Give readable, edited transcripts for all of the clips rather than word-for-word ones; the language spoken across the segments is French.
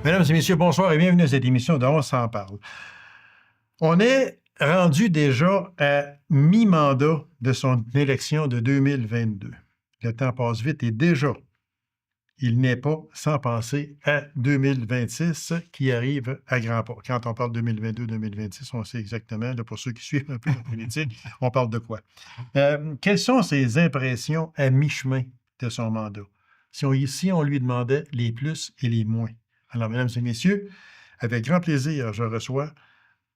Mesdames et messieurs, bonsoir et bienvenue à cette émission de On s'en parle. On est rendu déjà à mi-mandat de son élection de 2022. Le temps passe vite et déjà, il n'est pas sans penser à 2026 qui arrive à grands pas. Quand on parle 2022-2026, on sait exactement, là, pour ceux qui suivent un peu la politique, on parle de quoi. Quelles sont ses impressions à mi-chemin de son mandat? Si on lui demandait les plus et les moins. Alors, mesdames et messieurs, avec grand plaisir, je reçois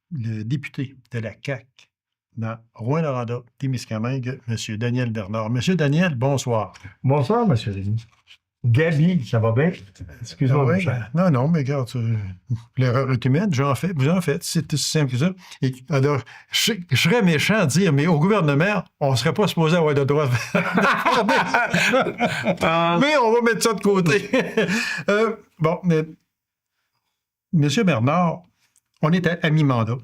le député de la CAQ dans Rouyn-Noranda, Témiscamingue, M. Daniel Bernard. M. Daniel, bonsoir. Bonsoir, M. Rémy. Gabi, ça va bien? Excuse-moi, mon cher. Non, mais regarde, l'erreur est humaine, vous en faites, c'est aussi simple que ça. Et, alors, je serais méchant à dire, mais au gouvernement, on ne serait pas supposé avoir de droit mais on va mettre ça de côté. Bon, mais, M. Bernard, on est à mi-mandat.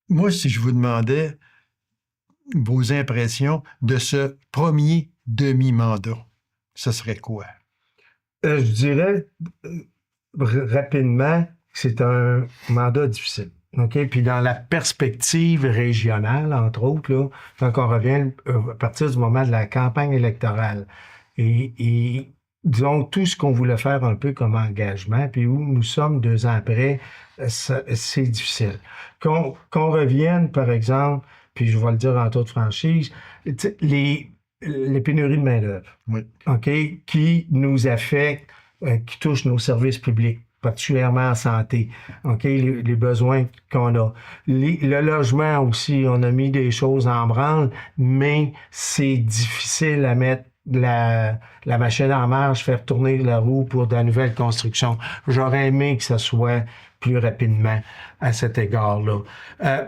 Moi, si je vous demandais vos impressions de ce premier demi-mandat, ce serait quoi? Je dirais rapidement que c'est un mandat difficile. OK? Puis dans la perspective régionale, entre autres, là, quand on revient à partir du moment de la campagne électorale et disons tout ce qu'on voulait faire un peu comme engagement, puis où nous sommes 2 ans après, c'est difficile. Qu'on revienne, par exemple, puis je vais le dire en toute franchise, les pénuries de main-d'œuvre, Oui. OK, qui nous affectent, qui touchent nos services publics, particulièrement en santé, OK, les besoins qu'on a. Le logement aussi, on a mis des choses en branle, mais c'est difficile à mettre la machine en marche, faire tourner la roue pour de nouvelles constructions. J'aurais aimé que ça soit plus rapidement à cet égard-là.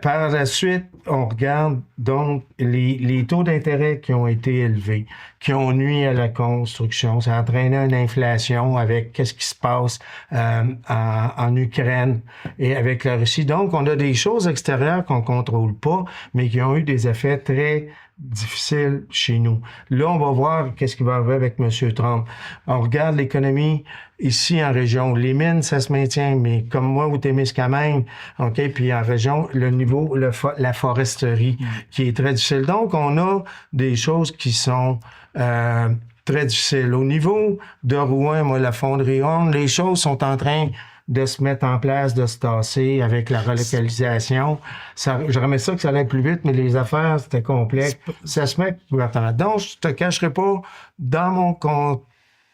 Par la suite, on regarde donc les taux d'intérêt qui ont été élevés, qui ont nui à la construction. Ça a entraîné une inflation avec qu'est-ce qui se passe en Ukraine et avec la Russie. Donc, on a des choses extérieures qu'on ne contrôle pas, mais qui ont eu des effets très difficiles chez nous. Là, on va voir qu'est-ce qui va arriver avec M. Trump. On regarde l'économie ici en région. Les mines, ça se maintient, mais comme moi, au Témiscamingue, OK, puis en région, le niveau, la foresterie, qui est très difficile. Donc, on a des choses qui sont très difficiles. Au niveau de Rouen, moi, la fonderie Horn, les choses sont en train de se mettre en place, de se tasser avec la relocalisation. J'aimerais ça que ça allait plus vite, mais les affaires, c'était complexe. Ça se met gouvernement. Donc, je te cacherai pas, dans mon compte,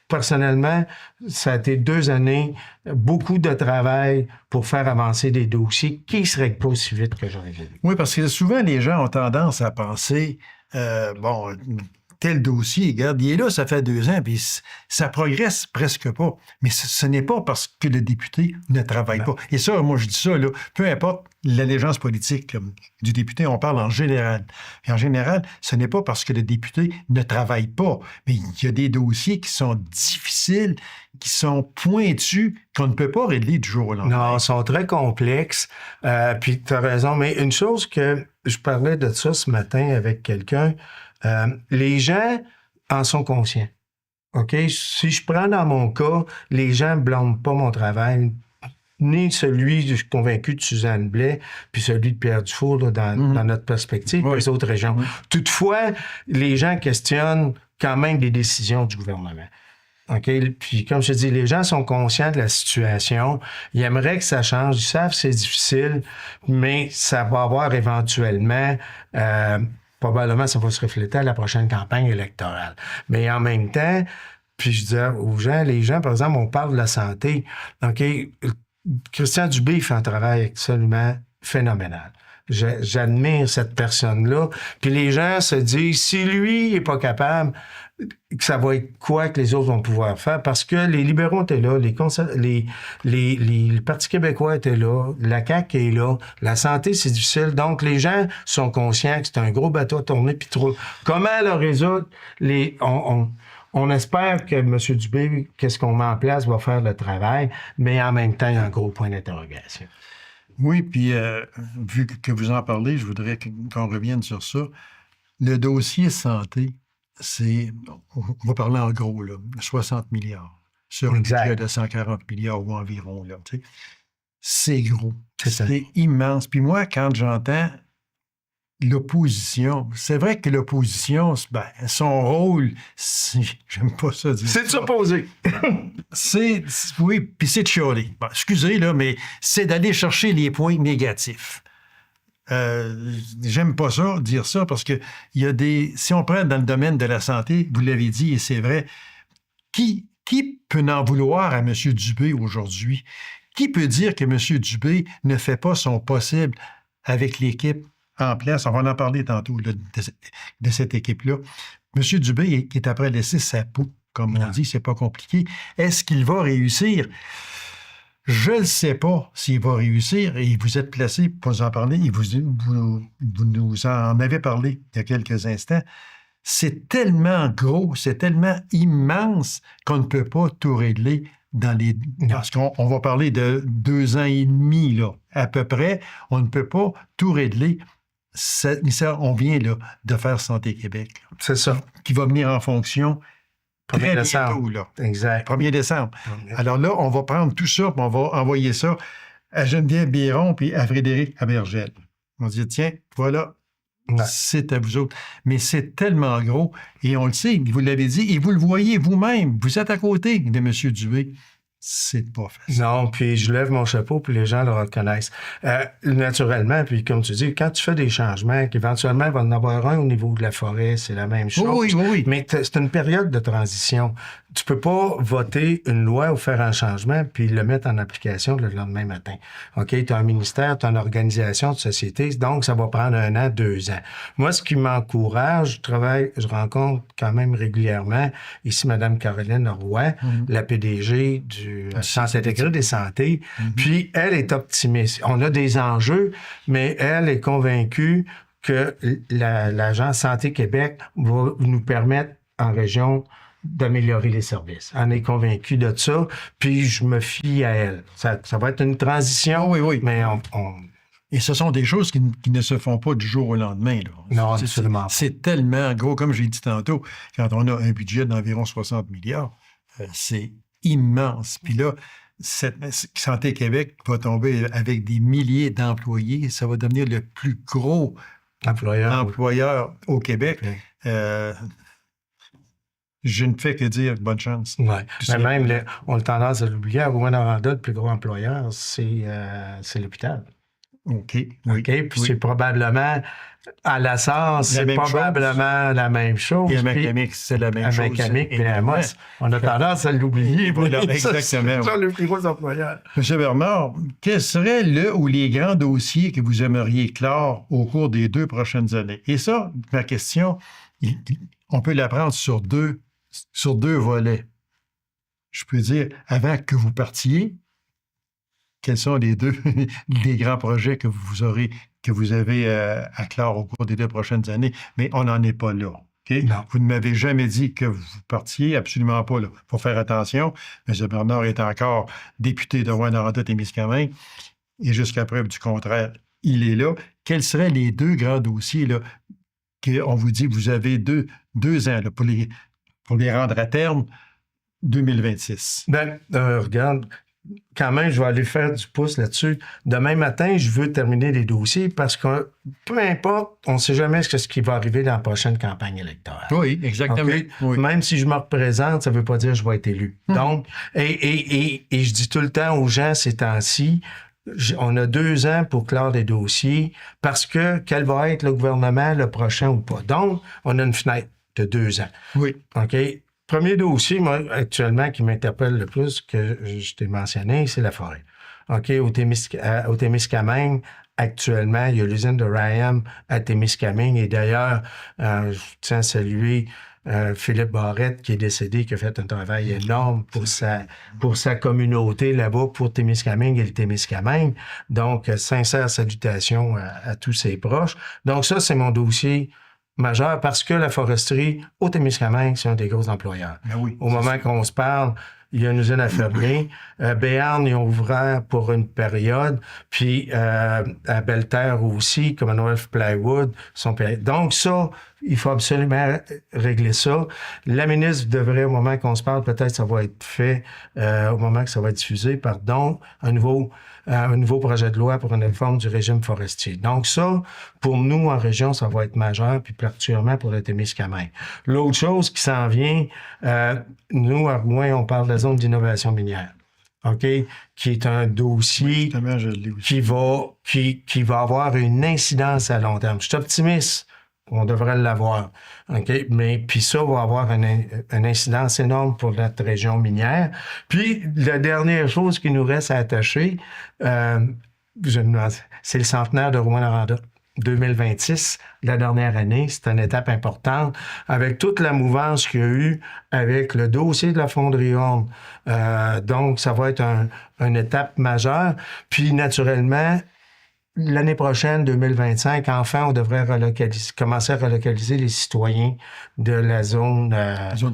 personnellement, ça a été 2 années, beaucoup de travail pour faire avancer des dossiers qui ne se règlent pas aussi vite que j'aurais voulu. Oui, parce que souvent, les gens ont tendance à penser, tel dossier, regarde, il est là, ça fait 2 ans, puis ça progresse presque pas. Mais ce n'est pas parce que le député ne travaille pas. Et ça, moi, je dis ça, là, peu importe l'allégeance politique du député, on parle en général. Et en général, ce n'est pas parce que le député ne travaille pas, mais il y a des dossiers qui sont difficiles, qui sont pointus, qu'on ne peut pas régler du jour au lendemain. Non, ils sont très complexes. Puis tu as raison, mais une chose que je parlais de ça ce matin avec quelqu'un, les gens en sont conscients. OK? Si je prends dans mon cas, les gens ne blâment pas mon travail, ni celui, je suis convaincu, de Suzanne Blais, puis celui de Pierre Dufour, là, dans notre perspective, les autres régions. Toutefois, les gens questionnent quand même les décisions du gouvernement. OK? Puis, comme je te dis, les gens sont conscients de la situation. Ils aimeraient que ça change. Ils savent que c'est difficile, mais ça va avoir éventuellement... probablement, ça va se refléter à la prochaine campagne électorale. Mais en même temps, puis je disais aux gens, les gens, par exemple, on parle de la santé. OK? Christian Dubé fait un travail absolument phénoménal. J'admire cette personne-là. Puis les gens se disent, si lui n'est pas capable, que ça va être quoi que les autres vont pouvoir faire? Parce que les libéraux étaient là, les partis québécois étaient là, la CAQ est là, la santé, c'est difficile. Donc, les gens sont conscients que c'est un gros bateau à tourner. Puis trop. Comment le résoudre? On espère que M. Dubé, qu'est-ce qu'on met en place, va faire le travail, mais en même temps, il y a un gros point d'interrogation. Oui, puis vu que vous en parlez, je voudrais qu'on revienne sur ça. Le dossier santé, on va parler en gros, là, 60 milliards. sur un Exact. budget de 140 milliards ou environ. Là, tu sais. C'est gros. C'est ça. C'est immense. Puis moi, quand j'entends l'opposition, c'est vrai que l'opposition, ben, son rôle, j'aime pas ça dire C'est de ça. s'opposer. Oui, puis c'est de chialer. Bon, excusez, là, mais c'est d'aller chercher les points négatifs. J'aime pas ça, dire ça, parce que il y a des. Si on prend dans le domaine de la santé, vous l'avez dit, et c'est vrai, qui peut en vouloir à M. Dubé aujourd'hui? Qui peut dire que M. Dubé ne fait pas son possible avec l'équipe en place? On va en parler tantôt là, de cette équipe-là. M. Dubé est après laisser sa peau, comme on dit, c'est pas compliqué. Est-ce qu'il va réussir? Je ne sais pas s'il va réussir, et vous êtes placé pour en parler, et vous nous en avez parlé il y a quelques instants. C'est tellement gros, c'est tellement immense qu'on ne peut pas tout régler dans les... Parce qu'on va parler de 2 ans et demi, là, à peu près. On ne peut pas tout régler. Ça, on vient là, de faire Santé Québec, là, C'est ça. qui va venir en fonction 1er très décembre. bientôt, là. Exact. 1er décembre. Alors là, on va prendre tout ça, puis on va envoyer ça à Geneviève Biron puis à Frédéric Abergel. On dit, tiens, voilà, Ouais. c'est à vous autres. Mais c'est tellement gros, et on le sait, vous l'avez dit, et vous le voyez vous-même, vous êtes à côté de M. Dubé. C'est pas facile. Non, puis je lève mon chapeau, puis les gens le reconnaissent. Naturellement, puis comme tu dis, quand tu fais des changements, qu'éventuellement, il va en avoir un au niveau de la forêt, c'est la même chose. Oui, oui, oui. Mais c'est une période de transition. Tu peux pas voter une loi ou faire un changement puis le mettre en application le lendemain matin. OK? Tu as un ministère, tu as une organisation de société, donc ça va prendre 1 an, 2 ans. Moi, ce qui m'encourage, je rencontre quand même régulièrement ici Mme Caroline Roy, la PDG du Centre intégré des santé, puis elle est optimiste. On a des enjeux, mais elle est convaincue que l'Agence Santé Québec va nous permettre en région d'améliorer les services. On est convaincu de ça, puis je me fie à elle. Ça va être une transition, Oui, oui. mais Et ce sont des choses qui ne se font pas du jour au lendemain, là. Non, absolument pas. C'est tellement gros, comme j'ai dit tantôt, quand on a un budget d'environ 60 milliards, c'est immense. Puis là, Santé Québec va tomber avec des milliers d'employés. Ça va devenir le plus gros employeur au Québec. Oui. Je ne fais que dire bonne chance. Oui. Mais même, on a tendance à l'oublier, à Rouyn-Noranda, le plus gros employeur, c'est l'hôpital. OK. Oui. OK? Puis c'est probablement, à la SARS, c'est probablement la même chose. Et à Macamic, c'est la même chose. À Macamic et à Amos, on a tendance à l'oublier. Voilà, exactement. C'est le plus gros employeur. M. Bernard, quel serait le ou les grands dossiers que vous aimeriez clore au cours des 2 prochaines années? Et ça, ma question, on peut la prendre sur deux volets. Je peux dire, avant que vous partiez, quels sont les grands projets que vous avez à clore au cours des 2 prochaines années? Mais on n'en est pas là. Okay? Vous ne m'avez jamais dit que vous partiez, absolument pas. Il faut faire attention. M. Bernard est encore député de Rouyn-Noranda-Témiscamingue et jusqu'à preuve du contraire, il est là. Quels seraient les 2 grands dossiers là, qu'on vous dit que vous avez 2 ans là, pour les rendre à terme 2026? Regarde, quand même, je vais aller faire du pouce là-dessus. Demain matin, je veux terminer les dossiers parce que peu importe, on ne sait jamais ce qui va arriver dans la prochaine campagne électorale. Oui, exactement. Okay? Oui. Même si je me représente, ça ne veut pas dire que je vais être élu. Donc, et je dis tout le temps aux gens ces temps-ci, on a 2 ans pour clore des dossiers parce que quel va être le gouvernement le prochain ou pas. Donc, on a une fenêtre de 2 ans. Oui. OK? Premier dossier, moi, actuellement, qui m'interpelle le plus, que je t'ai mentionné, c'est la forêt. OK? Au Témiscamingue, actuellement, il y a l'usine de Rayam à Témiscamingue. Et d'ailleurs, je tiens à saluer Philippe Barrette, qui est décédé, qui a fait un travail énorme pour sa communauté là-bas, pour Témiscamingue et le Témiscamingue. Donc, sincère salutations à tous ses proches. Donc, ça, c'est mon dossier majeur parce que la foresterie au Témiscamingue, c'est un des gros employeurs. Oui, au moment qu'on se parle, il y a une usine à fermer. Béarn, ils ont ouvert pour une période. Puis à Belle-Terre aussi, Commonwealth Plywood. Donc ça, Il faut absolument régler ça. La ministre devrait, au moment qu'on se parle, peut-être ça va être fait, au moment que ça va être diffusé, un nouveau projet de loi pour une réforme du régime forestier. Donc ça, pour nous, en région, ça va être majeur, puis particulièrement pour le Témiscamingue. L'autre chose qui s'en vient, nous, à Rouen, on parle de la zone d'innovation minière. OK? Qui est un dossier Justement, je l'ai aussi. qui va avoir une incidence à long terme. Je suis optimiste. On devrait l'avoir. OK? Mais puis ça va avoir une incidence énorme pour notre région minière. Puis la dernière chose qui nous reste à attacher, c'est le centenaire de Rouyn-Noranda. 2026, la dernière année, c'est une étape importante avec toute la mouvance qu'il y a eu avec le dossier de la fonderie Horn. Donc, ça va être une étape majeure. Puis, naturellement, l'année prochaine, 2025, enfin, on devrait commencer à relocaliser les citoyens de la zone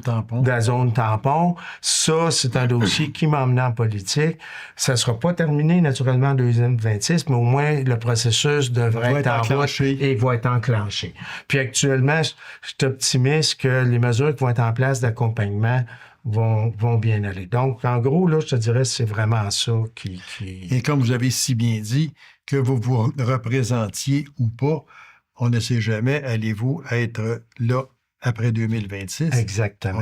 tampon. De la zone tampon. Ça, c'est un dossier qui m'a emmené en politique. Ça ne sera pas terminé, naturellement, en 2026, mais au moins, le processus devrait être enclenché et va être enclenché. Puis actuellement, je suis optimiste que les mesures qui vont être en place d'accompagnement vont bien aller. Donc, en gros, là, je te dirais, c'est vraiment ça qui... Et comme vous avez si bien dit, que vous vous représentiez ou pas, on ne sait jamais, allez-vous être là après 2026? Exactement.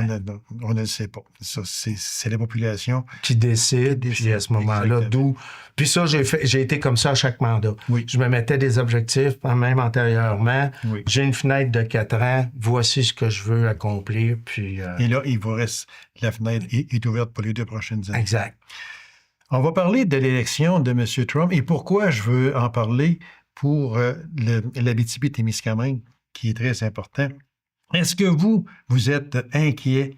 On ne le sait pas. Ça, c'est la population qui décide, puis à ce moment-là, d'où... Puis ça, j'ai été comme ça à chaque mandat. Oui. Je me mettais des objectifs, même antérieurement. Oui. J'ai une fenêtre de 4 ans, voici ce que je veux accomplir, puis... Et là, il vous reste... La fenêtre est ouverte pour les 2 prochaines années. Exact. On va parler de l'élection de M. Trump et pourquoi je veux en parler pour l'Abitibi-Témiscamingue, qui est très important. Est-ce que vous êtes inquiet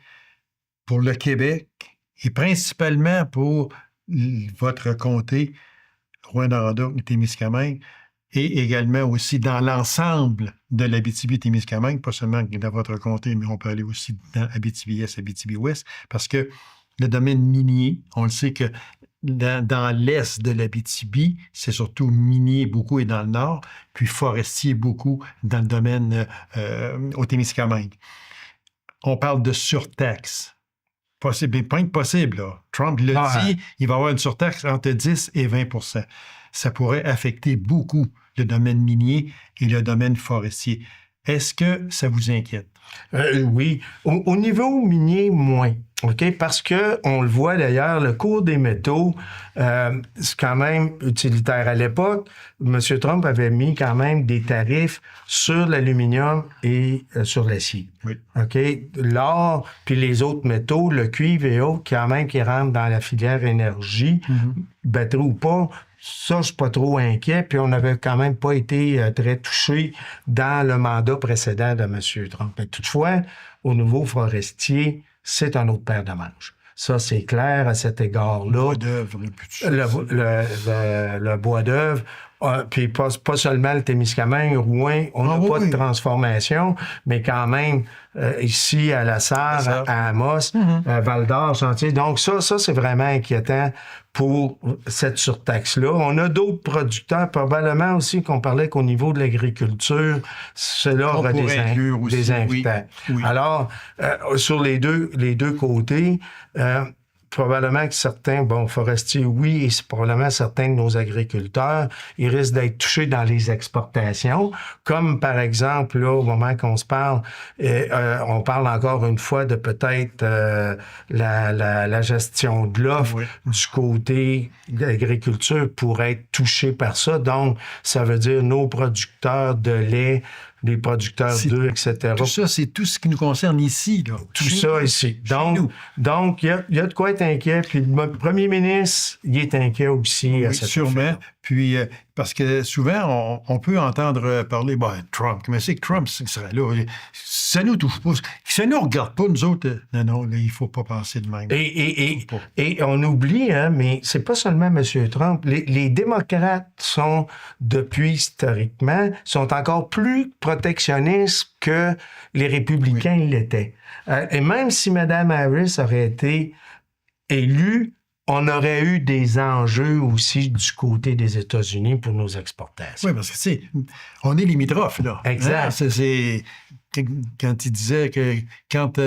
pour le Québec et principalement pour votre comté, Rouyn-Noranda et Témiscamingue, et également aussi dans l'ensemble de l'Abitibi-Témiscamingue, pas seulement dans votre comté, mais on peut aller aussi dans Abitibi-Est, Abitibi-Ouest, parce que le domaine minier, on le sait que dans l'est de l'Abitibi, c'est surtout minier beaucoup et dans le nord, puis forestier beaucoup dans le domaine au Témiscamingue. On parle de surtaxe. Possible, pas impossible, là. Trump l'a dit, il va y avoir une surtaxe entre 10 et 20 %. Ça pourrait affecter beaucoup le domaine minier et le domaine forestier. Est-ce que ça vous inquiète? Oui. Au niveau minier, moins. OK? Parce que, on le voit d'ailleurs, le cours des métaux, c'est quand même utilitaire. À l'époque, M. Trump avait mis quand même des tarifs sur l'aluminium et sur l'acier. Oui. OK? L'or, puis les autres métaux, le cuivre et autres, quand même, qui rentrent dans la filière énergie, batterie ou pas, ça, je suis pas trop inquiet. Puis on n'avait quand même pas été très touché dans le mandat précédent de M. Trump. Mais toutefois, au niveau forestier, c'est un autre paire de manches. Ça, c'est clair à cet égard-là. Le bois d'œuvre. Le bois d'œuvre. Puis pas seulement le Témiscamingue, Rouen, on n'a pas de transformation, mais quand même, ici, à La Sarre, à Amos, à Val-d'Or, Chantier. Donc ça, c'est vraiment inquiétant pour cette surtaxe-là. On a d'autres producteurs, probablement aussi qu'on parlait qu'au niveau de l'agriculture, cela aura des inquiétants. Oui. Alors, sur les deux côtés, probablement que certains, forestiers, oui, et c'est probablement certains de nos agriculteurs, ils risquent d'être touchés dans les exportations, comme par exemple, là, au moment qu'on se parle, on parle encore une fois de peut-être la gestion de l'offre du côté de l'agriculture pourrait être touchée par ça. Donc, ça veut dire nos producteurs de lait, les producteurs d'œufs, etc. Tout ça, c'est tout ce qui nous concerne ici. Là. Tout ça ici. Donc, il y a de quoi être inquiet. Puis le premier ministre, il est inquiet aussi à cette sûrement. affaire. Puis, parce que souvent, on peut entendre parler, Trump, mais c'est que Trump serait là. Ça nous touche pas. Ça nous regarde pas, nous autres. Non, là, il faut pas penser de même. Et on oublie, mais c'est pas seulement M. Trump. Les démocrates sont, depuis historiquement, sont encore plus protectionnistes que les républicains l'étaient. Et même si Mme Harris aurait été élue, on aurait eu des enjeux aussi du côté des États-Unis pour nos exportations. Oui, parce que, tu sais, on est limitrophes, là. Exact. Hein? C'est quand il disait que quand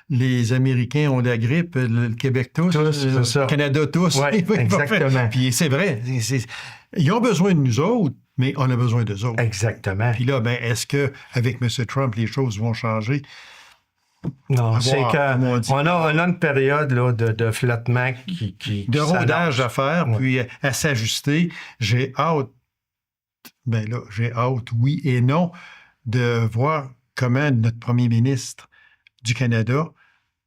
les Américains ont la grippe, le Québec tous, c'est ça. le Canada tous. Oui, exactement. Puis c'est vrai. Ils ont besoin de nous autres, mais on a besoin d'eux autres. Exactement. Puis là, ben, est-ce qu'avec M. Trump, les choses vont changer? Non, c'est on a une période là, de flottement qui de rodage à faire, Ouais. puis à s'ajuster. J'ai hâte, oui et non, de voir comment notre premier ministre du Canada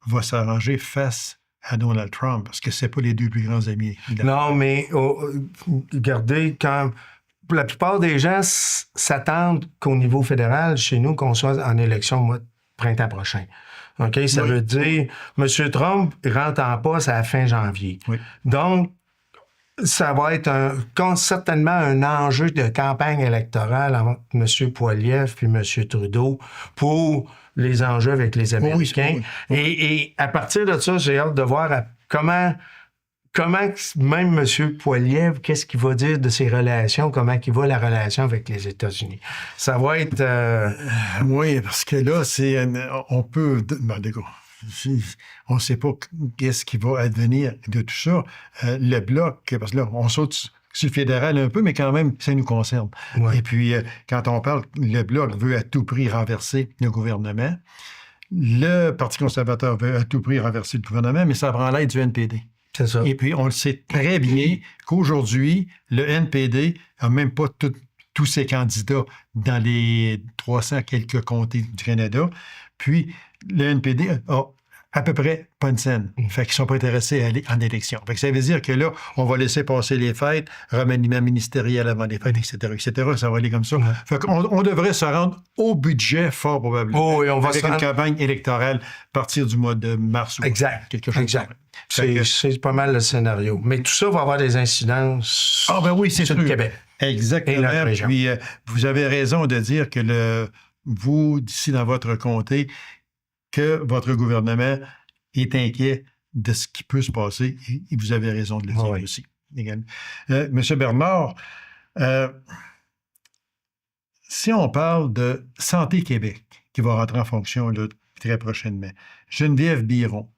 va s'arranger face à Donald Trump, parce que c'est pas les deux plus grands amis. Non, mais regardez, quand la plupart des gens s'attendent qu'au niveau fédéral, chez nous, qu'on soit en élection au mois de printemps prochain. OK? Ça veut dire, M. Trump rentre en poste à la fin janvier. Oui. Donc, ça va être certainement un enjeu de campagne électorale entre M. Poilievre puis M. Trudeau pour les enjeux avec les Américains. Et à partir de ça, j'ai hâte de voir comment même M. Poilievre, qu'est-ce qu'il va dire de ses relations, comment il va la relation avec les États-Unis. Ça va être... Oui, parce que là, on peut... on ne sait pas qu'est-ce qui va advenir de tout ça. Le Bloc, parce que là, on saute sur le fédéral un peu, mais quand même, ça nous concerne. Ouais. Et puis, quand on parle, le Bloc veut à tout prix renverser le gouvernement. Le Parti conservateur veut à tout prix renverser le gouvernement, mais ça prend l'aide du NPD. C'est ça. Et puis, on le sait très bien qu'aujourd'hui, le NPD n'a même pas tous ses candidats dans les 300 quelques comtés du Canada. Puis, le NPD a à peu près pas une scène. Fait qu'ils ne sont pas intéressés à aller en élection. Fait que ça veut dire que là, on va laisser passer les fêtes, remaniement ministériel avant les fêtes, etc., etc. Ça va aller comme ça. Fait qu'on devrait se rendre au budget fort probablement. Oh, et on va avec une campagne électorale à partir du mois de mars ou quelque chose. Exact. C'est pas mal le scénario. Mais tout ça va avoir des incidences sur le Québec. Exactement. Et notre région. Puis, vous avez raison de dire que vous, d'ici dans votre comté, que votre gouvernement est inquiet de ce qui peut se passer. Et vous avez raison de le dire aussi. Monsieur Bernard, si on parle de Santé Québec, qui va rentrer en fonction là, très prochainement, Geneviève Biron,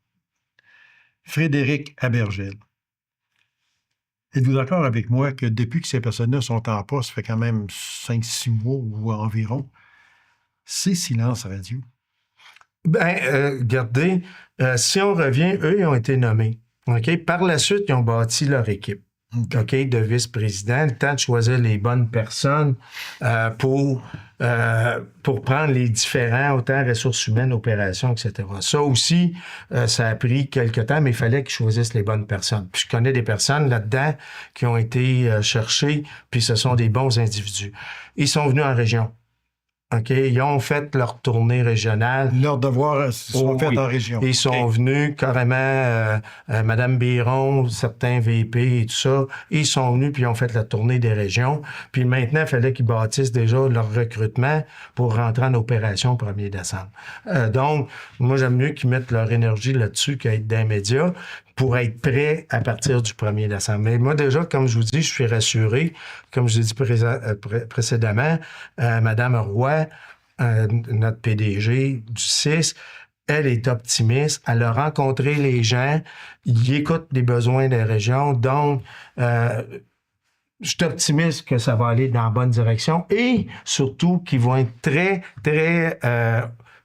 Frédéric Abergel, êtes-vous d'accord avec moi que depuis que ces personnes-là sont en poste, ça fait quand même 5-6 mois ou environ, c'est silence radio? Regardez, si on revient, eux, ils ont été nommés. OK? Par la suite, ils ont bâti leur équipe. OK? De vice-président, le temps de choisir les bonnes personnes pour prendre les différents, autant ressources humaines, opérations, etc. Ça aussi, ça a pris quelque temps, mais il fallait qu'ils choisissent les bonnes personnes. Puis je connais des personnes là-dedans qui ont été cherchées, puis ce sont des bons individus. Ils sont venus en région. OK, ils ont fait leur tournée régionale. Leurs devoirs sont faits en région. Ils sont venus carrément, Mme Biron, certains VP et tout ça, ils sont venus puis ils ont fait la tournée des régions. Puis maintenant, il fallait qu'ils bâtissent déjà leur recrutement pour rentrer en opération le 1er décembre. Donc, moi, j'aime mieux qu'ils mettent leur énergie là-dessus qu'à être dans les médias pour être prêts à partir du 1er décembre. Mais moi, déjà, comme je vous dis, je suis rassuré. Comme je l'ai dit précédemment, Mme Roy, notre PDG du CIS, elle est optimiste. Elle a rencontré les gens. Il écoute les besoins des régions. Donc, je suis optimiste que ça va aller dans la bonne direction et surtout qu'ils vont être très, très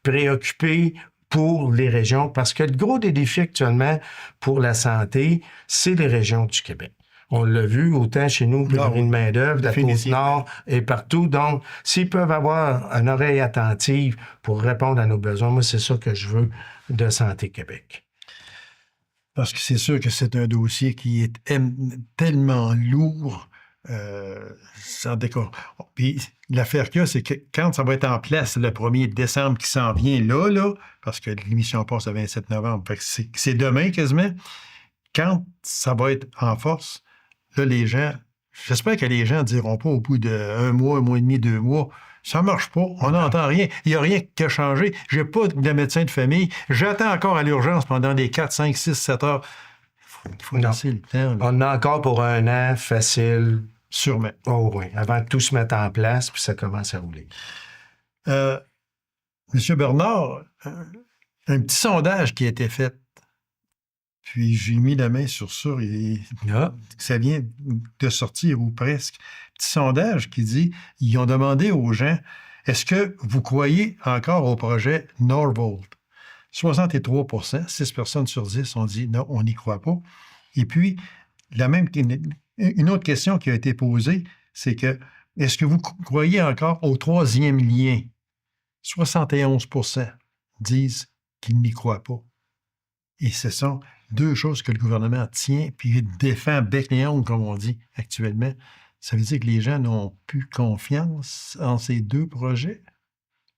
préoccupés pour les régions, parce que le gros des défis actuellement pour la santé, c'est les régions du Québec. On l'a vu autant chez nous, pénurie de main-d'œuvre, de la Côte-Nord et partout. Donc, s'ils peuvent avoir une oreille attentive pour répondre à nos besoins, moi, c'est ça que je veux de Santé Québec. Parce que c'est sûr que c'est un dossier qui est tellement lourd. Sans décor. Puis l'affaire qu'il y a, c'est que quand ça va être en place le 1er décembre qui s'en vient là, parce que l'émission passe le 27 novembre, fait que c'est demain quasiment, quand ça va être en force, là, les gens, j'espère que les gens ne diront pas au bout d'un mois, un mois et demi, 2 mois, ça ne marche pas, on n'entend rien, il n'y a rien qui a changé, je n'ai pas de médecin de famille, j'attends encore à l'urgence pendant des 4, 5, 6, 7 heures. Il faut Non. laisser le temps, là. On en a encore pour 1 an, facile. Sûrement. Oh oui, avant que tout se mette en place, puis ça commence à rouler. Monsieur Bernard, un petit sondage qui a été fait, puis j'ai mis la main sur ça, et ça vient de sortir ou presque. Petit sondage qui dit, ils ont demandé aux gens, est-ce que vous croyez encore au projet Norvolt? 63 6 personnes sur 10 ont dit non, on n'y croit pas. Et puis, une autre question qui a été posée, c'est que, est-ce que vous croyez encore au troisième lien? 71 disent qu'ils n'y croient pas. Et ce sont deux choses que le gouvernement tient puis défend bec et ongle, comme on dit actuellement. Ça veut dire que les gens n'ont plus confiance en ces deux projets?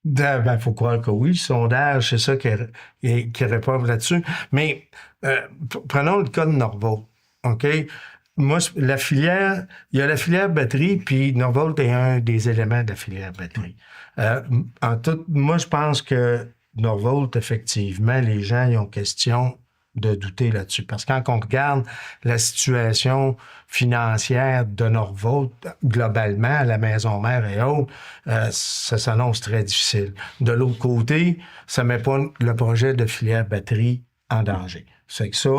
Ben, faut croire que oui, le sondage, c'est ça qui répond là-dessus. Mais prenons le cas de Norvolt, OK? Moi, il y a la filière batterie, puis Norvolt est un des éléments de la filière batterie. Moi, je pense que Norvolt, effectivement, les gens ils ont question de douter là-dessus. Parce que quand on regarde la situation financière de Norvolt, globalement, la maison mère et autres, ça s'annonce très difficile. De l'autre côté, ça ne met pas le projet de filière batterie en danger. C'est que ça,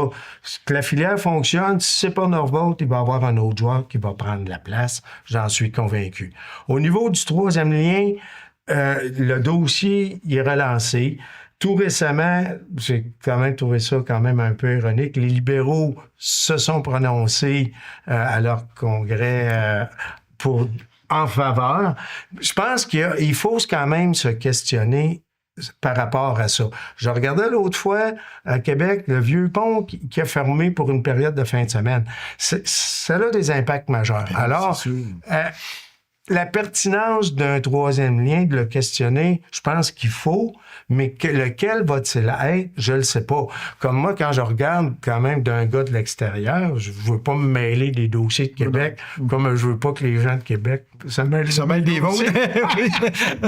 que la filière fonctionne, si c'est pas Norvolt, il va y avoir un autre joueur qui va prendre la place. J'en suis convaincu. Au niveau du troisième lien, le dossier il est relancé. Tout récemment, j'ai quand même trouvé ça quand même un peu ironique, les libéraux se sont prononcés à leur congrès en faveur. Je pense qu'il faut quand même se questionner par rapport à ça. Je regardais l'autre fois à Québec, le vieux pont qui a fermé pour une période de fin de semaine. Ça a des impacts majeurs. Alors, la pertinence d'un troisième lien, de le questionner, je pense qu'il faut, mais lequel va-t-il être? Je ne le sais pas. Comme moi, quand je regarde quand même d'un gars de l'extérieur, je ne veux pas me mêler des dossiers de Québec, comme je ne veux pas que les gens de Québec se mêlent des vôtres.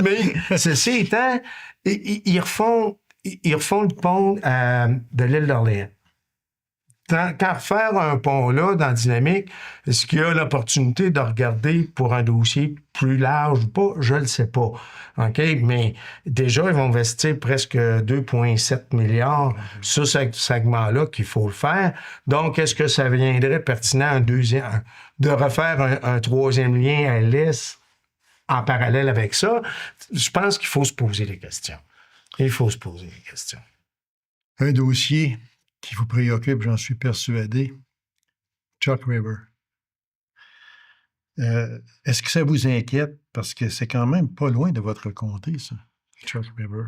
Mais ceci étant, ils refont le pont de l'île d'Orléans. Quand faire un pont-là dans Dynamique, est-ce qu'il y a l'opportunité de regarder pour un dossier plus large ou pas? Je ne le sais pas. OK? Mais déjà, ils vont investir presque 2,7 milliards sur ce segment-là qu'il faut le faire. Donc, est-ce que ça viendrait pertinent de refaire un troisième lien à l'Est en parallèle avec ça? Je pense qu'il faut se poser des questions. Il faut se poser des questions. Un dossier qui vous préoccupe, j'en suis persuadé, Chalk River. Est-ce que ça vous inquiète? Parce que c'est quand même pas loin de votre comté, ça, Chalk River.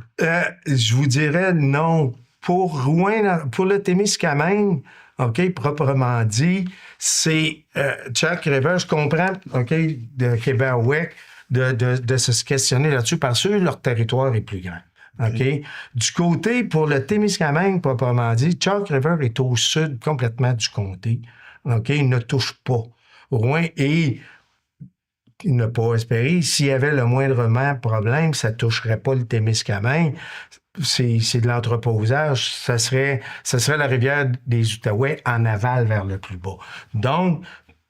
Je vous dirais non. Pour le Témiscamingue, OK, proprement dit, c'est Chalk River, je comprends, OK, de Québec, de se questionner là-dessus parce que leur territoire est plus grand. OK? Du côté, pour le Témiscamingue, proprement dit, Chalk River est au sud complètement du comté. OK? Il ne touche pas Rouen et il n'a pas espéré. S'il y avait le moindrement problème, ça ne toucherait pas le Témiscamingue. C'est de l'entreposage. Ça serait la rivière des Outaouais en aval vers le plus bas. Donc,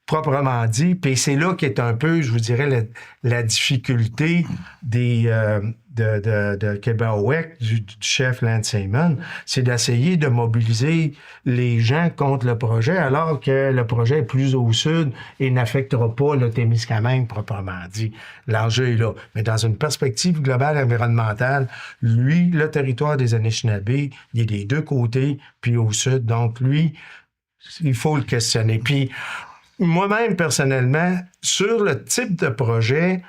proprement dit, puis c'est là qu'est un peu, je vous dirais, la difficulté de Québec, du chef Lance Simon, c'est d'essayer de mobiliser les gens contre le projet, alors que le projet est plus au sud et n'affectera pas le Témiscamingue proprement dit. L'enjeu est là. Mais dans une perspective globale environnementale, lui, le territoire des Anishinabés, il est des deux côtés, puis au sud. Donc, lui, il faut le questionner. Puis, moi-même, personnellement, sur le type de projet,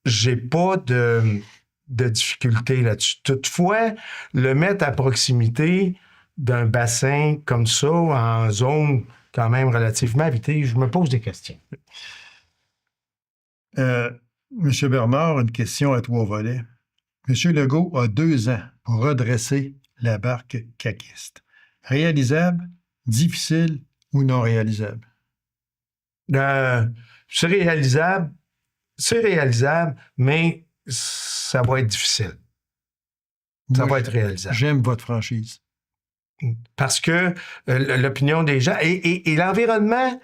j'ai pas de difficulté là-dessus. Toutefois, le mettre à proximité d'un bassin comme ça, en zone quand même relativement habitée, je me pose des questions. Monsieur Bernard, une question à 3 volets. Monsieur Legault a 2 ans pour redresser la barque caquiste. Réalisable, difficile ou non réalisable? C'est réalisable, mais ça va être difficile. Ça va être réalisable. J'aime votre franchise. Parce que l'opinion des gens et l'environnement,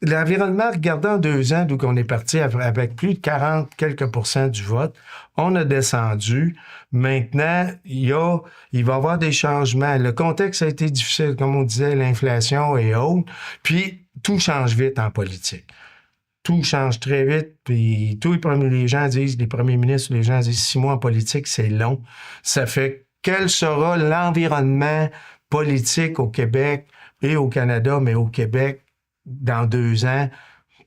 regardant en 2 ans, d'où on est parti avec plus de 40 quelques % du vote, on a descendu. Maintenant, il va y avoir des changements. Le contexte a été difficile, comme on disait, l'inflation est haute, puis tout change vite en politique. Tout change très vite, puis les premiers ministres, les gens disent 6 mois en politique, c'est long. Ça fait quel sera l'environnement politique au Québec et au Canada, mais au Québec, dans 2 ans,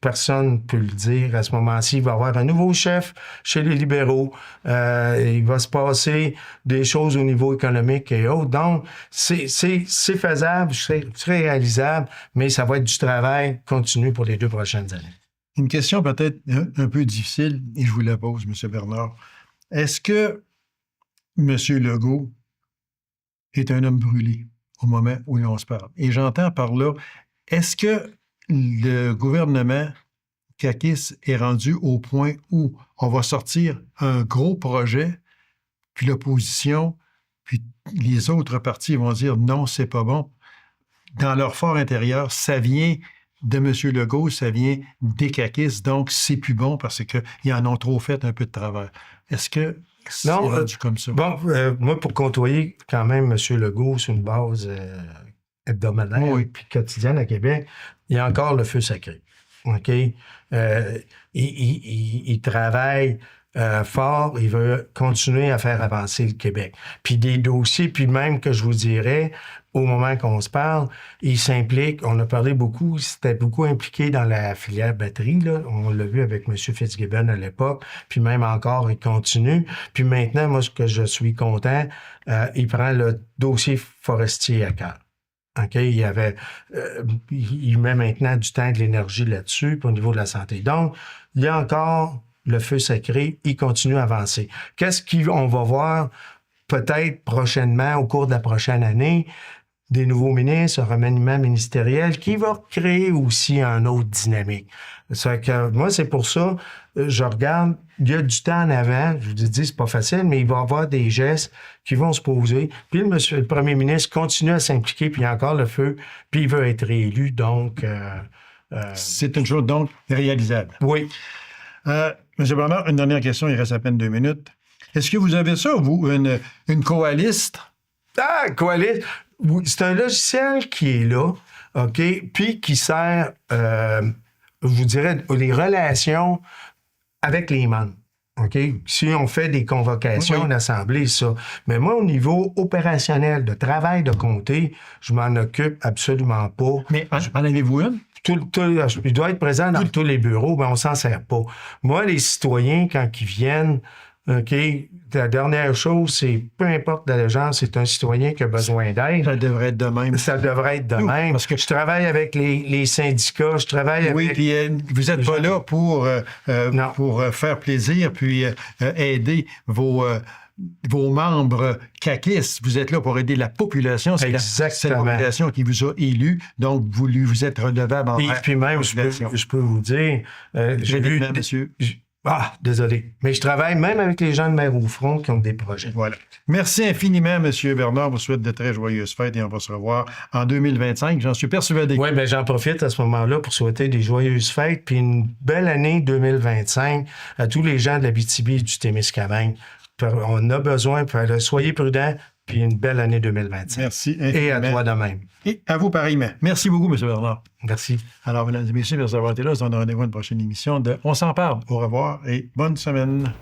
personne ne peut le dire. À ce moment-ci, il va y avoir un nouveau chef chez les libéraux. Il va se passer des choses au niveau économique et autres. Donc, c'est faisable, c'est réalisable, mais ça va être du travail continu pour les 2 prochaines années. Une question peut-être un peu difficile, et je vous la pose, M. Bernard. Est-ce que M. Legault est un homme brûlé au moment où l'on se parle? Et j'entends par là, est-ce que le gouvernement Kakis est rendu au point où on va sortir un gros projet, puis l'opposition, puis les autres partis vont dire non, c'est pas bon. Dans leur fort intérieur, ça vient de M. Legault, ça vient des Kakis, donc c'est plus bon parce qu'ils en ont trop fait un peu de travers. Est-ce que c'est rendu comme ça? Bon, moi, pour côtoyer quand même M. Legault sur une base hebdomadaire puis quotidienne à Québec, il y a encore le feu sacré. OK? Il travaille fort, il veut continuer à faire avancer le Québec. Puis des dossiers, puis même que je vous dirais, au moment qu'on se parle, il s'implique, on a parlé beaucoup, c'était beaucoup impliqué dans la filière batterie, là. On l'a vu avec M. Fitzgibbon à l'époque, puis même encore, il continue. Puis maintenant, moi, ce que je suis content, il prend le dossier forestier à cœur. OK, il met maintenant du temps et de l'énergie là-dessus, puis au niveau de la santé. Donc, il y a encore le feu sacré, il continue à avancer. Qu'est-ce qu'on va voir peut-être prochainement, au cours de la prochaine année? Des nouveaux ministres, un remaniement ministériel qui va créer aussi un autre dynamique. Moi, c'est pour ça, je regarde, il y a du temps en avant, je vous dis, c'est pas facile, mais il va y avoir des gestes qui vont se poser. Puis le premier ministre continue à s'impliquer, puis il y a encore le feu, puis il veut être réélu, donc... c'est une chose, donc, réalisable. Oui. M. Bernard, une dernière question, il reste à peine 2 minutes. Est-ce que vous avez ça, vous, une coaliste? Ah, coaliste! C'est un logiciel qui est là, OK, puis qui sert, je vous dirais, les relations avec les membres. OK? Si on fait des convocations en assemblée, ça. Mais moi, au niveau opérationnel, de travail de comté, je m'en occupe absolument pas. Mais en avez-vous une? Il doit être présent dans tous les bureaux, mais on s'en sert pas. Moi, les citoyens, quand ils viennent, OK, la dernière chose, c'est peu importe l'allégeance, c'est un citoyen qui a besoin d'aide. Ça devrait être de même. Ça devrait être de même. Parce que je travaille avec les syndicats, je travaille avec... Oui, puis vous n'êtes pas là pour faire plaisir puis aider vos membres caquistes. Vous êtes là pour aider la population. C'est la population qui vous a élu, donc vous êtes redevable en puis même, je peux vous dire... j'ai vu, monsieur... Ah, désolé. Mais je travaille même avec les gens de Mère au Front qui ont des projets. Voilà. Merci infiniment, M. Bernard. Je vous souhaite de très joyeuses fêtes et on va se revoir en 2025. J'en suis persuadé. Oui, bien, j'en profite à ce moment-là pour souhaiter des joyeuses fêtes puis une belle année 2025 à tous les gens de l'Abitibi et du Témiscamingue. On a besoin, soyez prudents, puis une belle année 2025. Merci infiniment. Et à toi de même. Et à vous pareillement. Merci beaucoup, M. Bernard. Merci. Alors, mesdames et messieurs, merci d'avoir été là. On se donne rendez-vous à une prochaine émission de On s'en parle. Au revoir et bonne semaine.